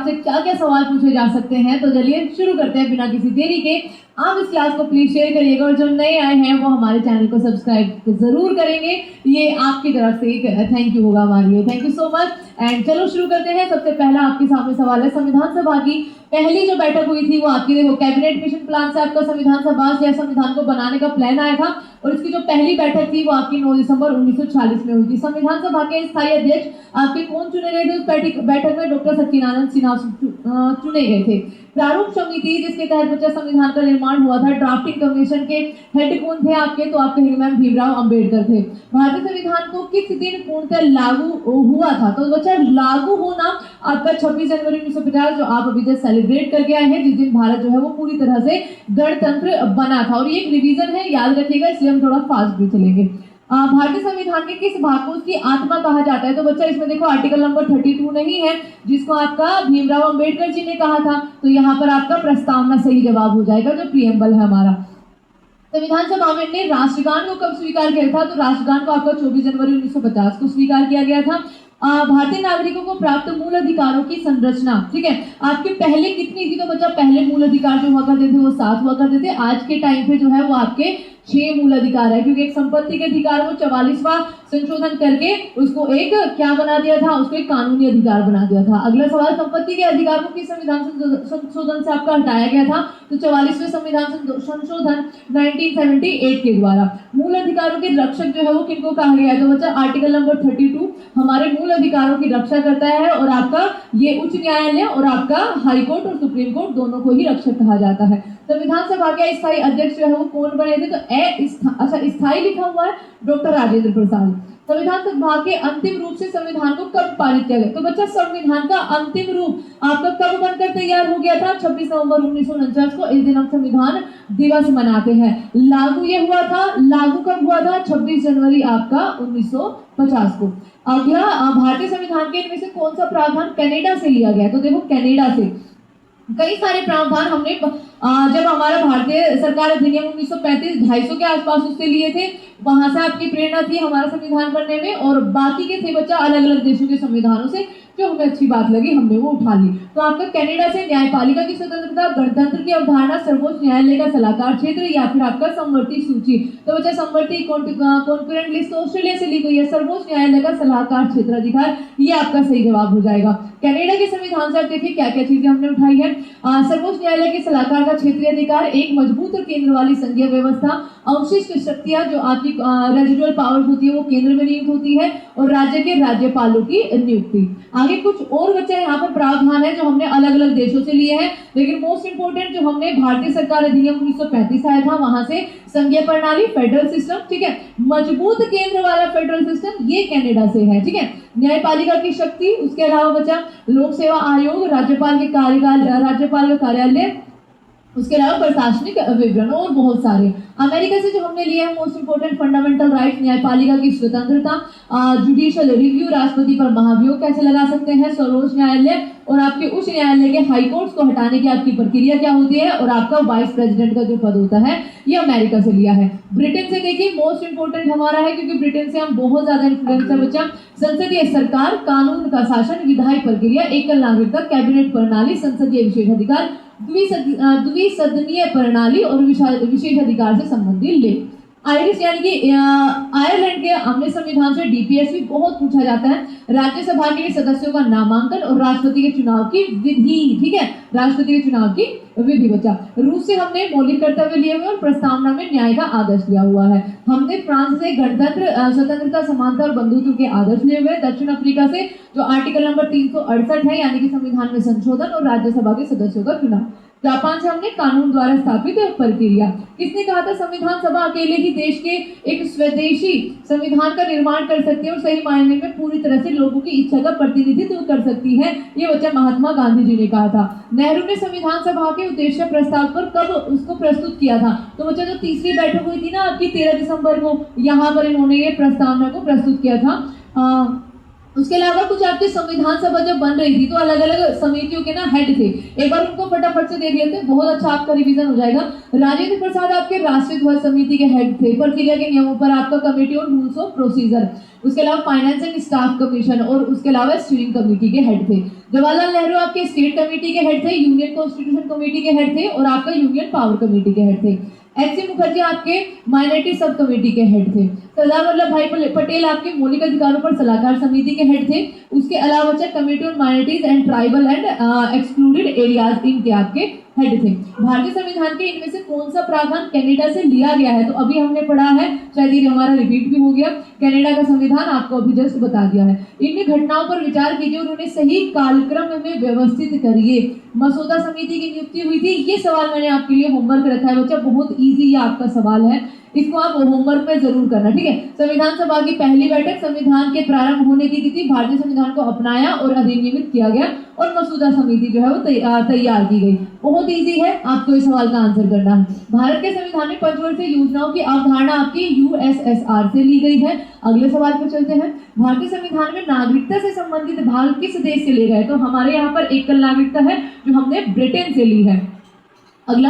आपसे क्या क्या सवाल पूछे जा सकते हैं। तो चलिए शुरू करते हैं बिना किसी देरी के। आप इस क्लास को प्लीज शेयर करिएगा और जो नए आए हैं वो हमारे चैनल को सब्सक्राइब जरूर करेंगे। ये आपकी तरफ से एक थैंक यू होगा हमारे लिए। Thank you so much. And चलो शुरू करते हैं। सबसे पहला आपके सामने सवाल है, संविधान सभा की पहली जो बैठक हुई थी वो आपकी देखो कैबिनेट मिशन प्लान से आपका संविधान सभा या संविधान को बनाने का प्लान आया था और इसकी जो पहली बैठक थी वो आपकी 9 दिसंबर 1946 में हुई थी। संविधान सभा के स्थायी अध्यक्ष आपके कौन चुने गए थे उस बैठक में? डॉक्टर सच्चिदानंद सिन्हा चुने गए थे। प्रारूप समिति जिसके तहत बच्चा संविधान का निर्माण हुआ था, ड्राफ्टिंग कमीशन के हेड कौन थे आपके? तो आपके मैम भीमराव अंबेडकर थे। भारतीय संविधान को किस दिन पूर्णतः लागू हुआ था? तो बच्चा लागू होना आपका 26 जनवरी 1950 जो आप अभी जस्ट सेलिब्रेट करके आए हैं, जिस दिन भारत जो है वो पूरी तरह से गणतंत्र बना था। और ये एक रिवीजन है, याद रखिएगा, इसलिए हम थोड़ा फास्ट भी चलेंगे। भारतीय संविधान के किस भाग को उसकी आत्मा कहा जाता है? तो बच्चा इसमें देखो आर्टिकल नंबर 32 नहीं है जिसको आपका भीमराव अंबेडकर जी ने कहा था, तो यहाँ पर आपका प्रस्तावना सही जवाब हो जाएगा जो प्रीएम्बल है हमारा। संविधान सभा ने राष्ट्रगान को कब स्वीकार किया था? तो राष्ट्रगान को आपका 24 जनवरी 1950 को स्वीकार किया गया था। भारतीय नागरिकों को प्राप्त मूल अधिकारों की संरचना, ठीक है, आपके पहले कितनी थी? तो बच्चा पहले मूल अधिकार जो हुआ करते थे वो 7 हुआ करते थे। आज के टाइम पे जो है वो आपके 6 मूल अधिकार है, क्योंकि एक संपत्ति के अधिकार को 44वां संशोधन करके उसको एक क्या बना दिया था? उसको एक कानूनी अधिकार बना दिया था। अगला सवाल, संपत्ति के अधिकार को किस संविधान संशोधन से आपका हटाया गया था? तो 44वें संविधान संशोधन 1978 के द्वारा। मूल अधिकारों के रक्षक जो है वो किनको कहा गया है? तो बच्चा आर्टिकल नंबर 32 हमारे मूल अधिकारों की रक्षा करता है और आपका ये उच्च न्यायालय और आपका हाई कोर्ट और सुप्रीम कोर्ट दोनों को ही रक्षक कहा जाता है। संविधान सभा के स्थायी अध्यक्ष जो है वो कौन बने थे? तो स्थायी लिखा हुआ है डॉक्टर राजेंद्र प्रसाद। संविधान सभा के अंतिम रूप से संविधान को कब पारित किया गया? तो बच्चा संविधान का अंतिम रूप आपका कब बनकर तैयार हो गया था? 26 नवंबर 1949 को। इस दिन हम संविधान दिवस मनाते हैं। लागू ये हुआ था, लागू कब हुआ था? 26 जनवरी आपका 1950 को। अगला, भारतीय संविधान के इनमें से कौन सा प्रावधान कनाडा से लिया गया? तो देखो कनाडा से कई सारे प्रावधान हमने जब हमारा भारतीय सरकार अधिनियम 1935 250 के आसपास उससे लिए थे, वहां से आपकी प्रेरणा थी हमारा संविधान बनने में, और बाकी के थे बच्चा अलग अलग देशों के संविधानों से जो हमें अच्छी बात लगी हमने वो उठा ली। तो आपका कनाडा से न्यायपालिका की स्वतंत्रता, गणतंत्र की अवधारणा, सर्वोच्च न्यायालय का सलाहकार क्षेत्र या फिर आपका समवर्ती सूची। तो बच्चा समवर्ती कॉन्करेंट लिस्ट ऑस्ट्रेलिया से ली गई है, सर्वोच्च न्यायालय का सलाहकार क्षेत्र अधिकार, ये आपका सही जवाब हो जाएगा। कनाडा के संविधान से आप देखिए क्या क्या चीजें हमने उठाई है। सर्वोच्च न्यायालय के सलाहकार का क्षेत्रीय अधिकार, एक मजबूत और केंद्र वाली संघीय व्यवस्था, अवशिष्ट शक्तियां जो आपकी रेजिडुअल पावर्स होती है वो केंद्र में नियुक्त होती है, और राज्य के राज्यपालों की नियुक्ति। आगे कुछ और बच्चे यहाँ पर प्रावधान है जो हमने अलग अलग देशों से लिए हैं, लेकिन मोस्ट इंपोर्टेंट जो हमने भारतीय सरकार अधिनियम 1935 आया था वहां से संघीय प्रणाली, फेडरल सिस्टम, ठीक है, मजबूत केंद्र वाला फेडरल सिस्टम, ये कनाडा से है, ठीक है। न्यायपालिका की शक्ति, उसके अलावा बच्चा लोक सेवा आयोग, राज्यपाल के कार्यकाल, राज्यपाल का कार्यालय, उसके अलावा प्रशासनिक विवरण और बहुत सारे। अमेरिका से जो हमने लिए हैं मोस्ट इंपोर्टेंट फंडामेंटल राइट्स, न्यायपालिका की स्वतंत्रता, जुडिशियल रिव्यू, राष्ट्रपति पर महाभियोग कैसे लगा सकते हैं, सर्वोच्च न्यायालय और आपके उच्च न्यायालय के हाई कोर्ट्स को हटाने की आपकी प्रक्रिया क्या होती है, और आपका वाइस प्रेसिडेंट का जो पद होता है ये अमेरिका से लिया है। ब्रिटेन से देखिए मोस्ट इंपोर्टेंट हमारा है क्योंकि ब्रिटेन से हम बहुत ज्यादा इन्फ्लुएंस है बच्चा। संसदीय सरकार, कानून का शासन, विधायी प्रक्रिया, एकल नागरिकता, कैबिनेट प्रणाली, संसदीय विशेष अधिकार, द्विसदनीय प्रणाली और विशेष अधिकार से संबंधित लेख। आयरिश यानी कि आयरलैंड के अपने संविधान से डीपीएस भी बहुत पूछा जाता है। राज्यसभा के लिए सदस्यों का नामांकन और राष्ट्रपति के चुनाव की विधि, ठीक है, राष्ट्रपति के चुनाव की विधि बचा। रूस से हमने मौलिक कर्तव्य लिए हुए और प्रस्तावना में न्याय का आदर्श लिया हुआ है। हमने फ्रांस से गणतंत्र, स्वतंत्रता, समानता और बंधुत्व के आदर्श लिए हुए। दक्षिण अफ्रीका से जो आर्टिकल नंबर 368 है यानी कि संविधान में संशोधन और राज्यसभा के सदस्यों का चुनाव। जापान से हमने कानून द्वारा स्थापित प्रक्रिया। किसने कहा था संविधान सभा अकेले ही देश के एक स्वदेशी संविधान का निर्माण कर सकती है और सही मायने में पूरी तरह से लोगों की इच्छा का प्रतिनिधित्व कर सकती है, ये बच्चा महात्मा गांधी जी ने कहा था। नेहरू ने संविधान सभा के उद्देश्य प्रस्ताव पर कब उसको प्रस्तुत किया था? तो बच्चा जो तीसरी बैठक हुई थी ना आपकी 13 दिसंबर को, यहाँ पर इन्होंने ये प्रस्तावना को प्रस्तुत किया था। उसके अलावा कुछ आपके संविधान सभा जब बन रही थी तो अलग अलग समितियों के ना हेड थे, एक बार उनको फटाफट से देख लेते हैं, बहुत अच्छा आपका रिवीजन हो जाएगा। राजेंद्र प्रसाद आपके राष्ट्रीय ध्वज समिति के हेड थे, प्रक्रिया के नियमों पर आपका committee on rules of procedure. उसके अलावा फाइनेंस एंड स्टाफ कमीशन और उसके अलावा स्टीयरिंग कमेटी के हेड थे। जवाहरलाल नेहरू आपके स्टेट कमेटी के हेड थे, यूनियन कॉन्स्टिट्यूशन कमेटी के हेड थे और आपका यूनियन पावर कमेटी के हेड थे। एच.सी. मुखर्जी आपके माइनॉरिटी सब कमेटी के हेड थे। सरदार वल्लभ भाई पटेल आपके मौलिक अधिकारों पर सलाहकार समिति के हेड थे। उसके अलावा committee on minorities and tribal and excluded areas इनके आपके हेड थे। भारतीय संविधान के इनमें से कौन सा प्रावधान कनाडा से लिया गया है? तो अभी हमने पढ़ा है, शायद ये हमारा रिपीट भी हो गया, कनाडा का संविधान आपको अभी जस्ट बता दिया है। इनमें घटनाओं पर विचार कीजिए और उन्हें सही कालक्रम में व्यवस्थित करिए। मसौदा समिति की नियुक्ति हुई थी, ये सवाल मैंने आपके लिए होमवर्क रखा है बच्चा, बहुत इजी ये आपका सवाल है, इसको आप होमवर्क में जरूर करना, ठीक है। संविधान सभा की पहली बैठक, संविधान के प्रारंभ होने की तिथि, भारतीय संविधान को अपनाया और अधिनियमित किया गया और मसौदा समिति जो है वो तैयार की गई। बहुत इजी है, आपको इस सवाल का आंसर करना है। भारत के संविधान में पंचवर्षीय योजनाओं की अवधारणा आपकी यूएसएसआर से ली गई है। अगले सवाल पे चलते हैं। भारतीय संविधान में नागरिकता से संबंधित भाग किस देश से ले गए? तो हमारे यहाँ पर एकल नागरिकता है जो हमने ब्रिटेन से ली है। अगला,